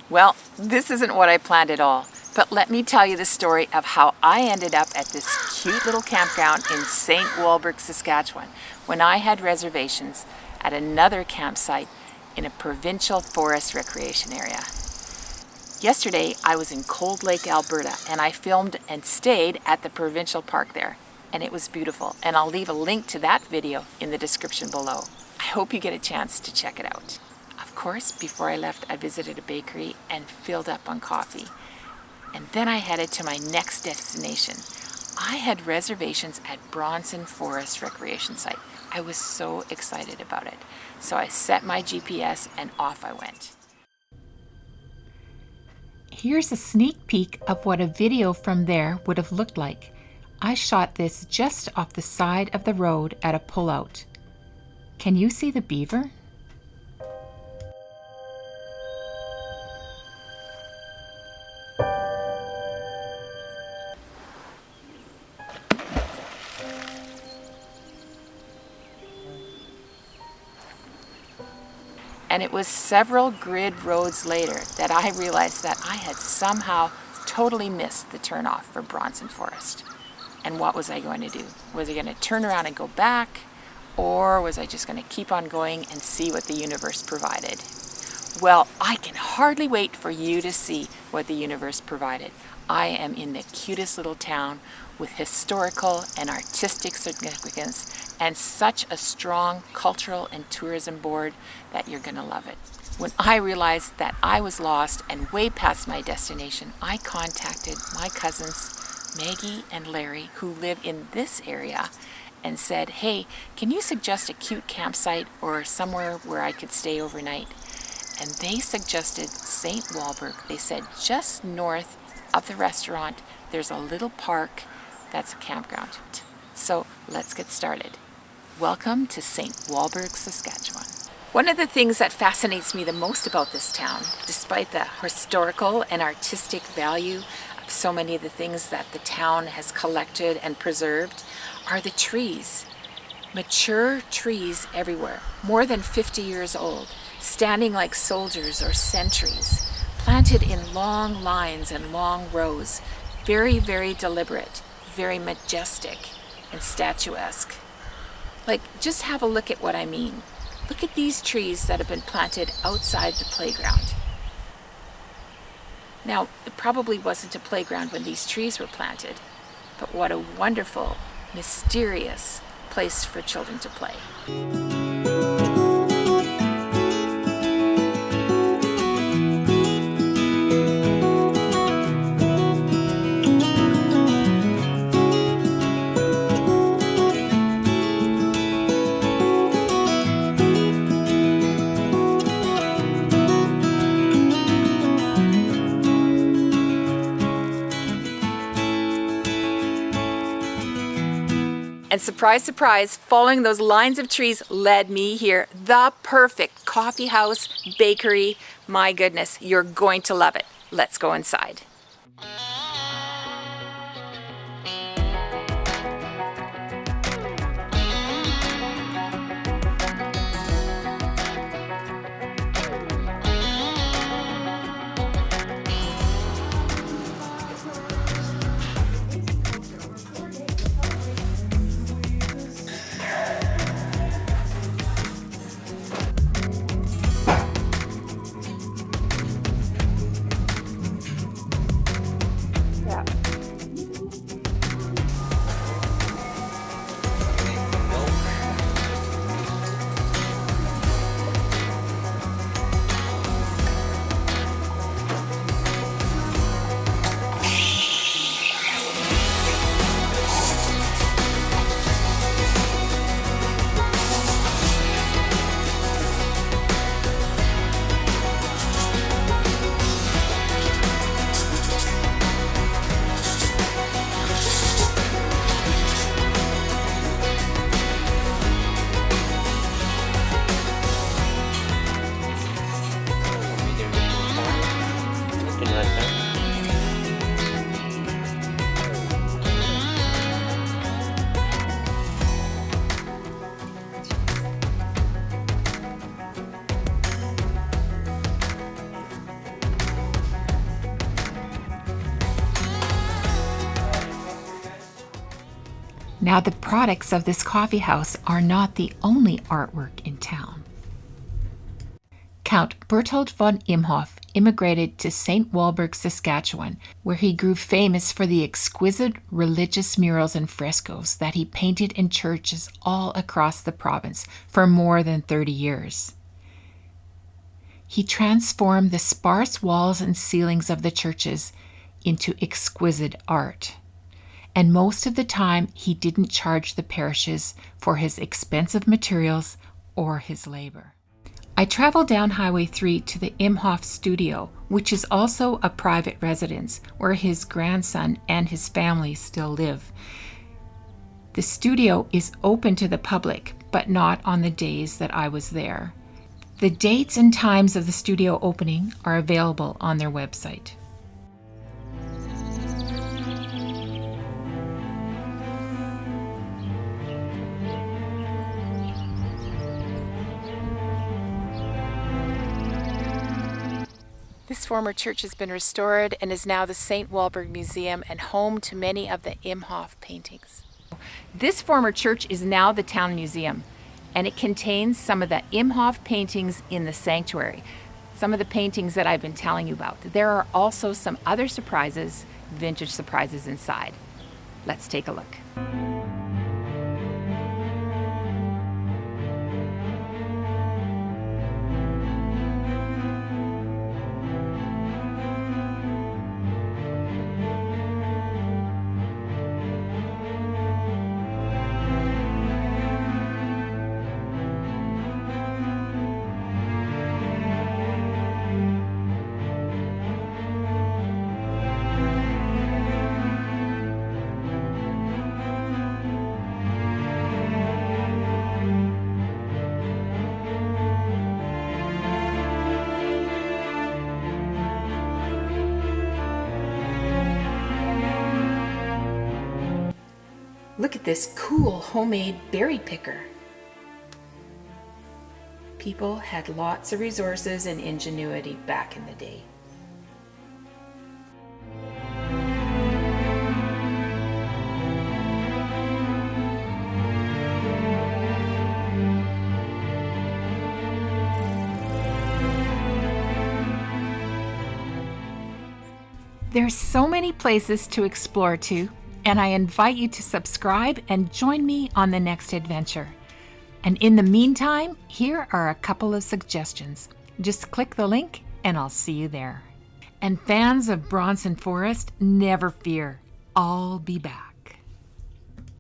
Well, this isn't what I planned at all, but let me tell you the story of how I ended up at this cute little campground in St. Wahlberg, Saskatchewan, when I had reservations at another campsite in a provincial forest recreation area. Yesterday, I was in Cold Lake, Alberta, and I filmed and stayed at the provincial park there, and it was beautiful, and I'll leave a link to that video in the description below. I hope you get a chance to check it out. Of course, before I left, I visited a bakery and filled up on coffee. And then I headed to my next destination. I had reservations at Bronson Forest Recreation Site. I was so excited about it. So I set my GPS and off I went. Here's a sneak peek of what a video from there would have looked like. I shot this just off the side of the road at a pullout. Can you see the beaver? And it was several grid roads later that I realized that I had somehow totally missed the turnoff for Bronson Forest. And what was I going to do? Was I going to turn around and go back? Or was I just going to keep on going and see what the universe provided? Well, I can hardly wait for you to see what the universe provided. I am in the cutest little town with historical and artistic significance and such a strong cultural and tourism board that you're going to love it. When I realized that I was lost and way past my destination, I contacted my cousins Maggie and Larry, who live in this area, and said, hey, can you suggest a cute campsite or somewhere where I could stay overnight? And they suggested St. Wahlberg. They said just north of the restaurant, there's a little park that's a campground. So let's get started. Welcome to St. Wahlberg, Saskatchewan. One of the things that fascinates me the most about this town, despite the historical and artistic value of so many of the things that the town has collected and preserved, are the trees. Mature trees everywhere, more than 50 years old, standing like soldiers or sentries, planted in long lines and long rows, very, very deliberate, very majestic and statuesque. Like, just have a look at what I mean. Look at these trees that have been planted outside the playground. Now, it probably wasn't a playground when these trees were planted, but what a wonderful, mysterious place for children to play. And surprise, surprise, following those lines of trees led me here. The perfect coffee house, bakery. My goodness, you're going to love it. Let's go inside. Now, the products of this coffee house are not the only artwork in town. Count Berthold von Imhoff immigrated to St. Wahlberg, Saskatchewan, where he grew famous for the exquisite religious murals and frescoes that he painted in churches all across the province for more than 30 years. He transformed the sparse walls and ceilings of the churches into exquisite art. And most of the time, he didn't charge the parishes for his expensive materials or his labor. I traveled down Highway 3 to the Imhoff studio, which is also a private residence where his grandson and his family still live. The studio is open to the public, but not on the days that I was there. The dates and times of the studio opening are available on their website. This former church has been restored and is now the St. Wahlberg Museum and home to many of the Imhoff paintings. This former church is now the town museum, and it contains some of the Imhoff paintings in the sanctuary, some of the paintings that I've been telling you about. There are also some other surprises, vintage surprises inside. Let's take a look. Look at this cool homemade berry picker. People had lots of resources and ingenuity back in the day. There's so many places to explore too, and I invite you to subscribe and join me on the next adventure. And in the meantime, here are a couple of suggestions. Just click the link and I'll see you there. And fans of Bronson Forest, never fear, I'll be back.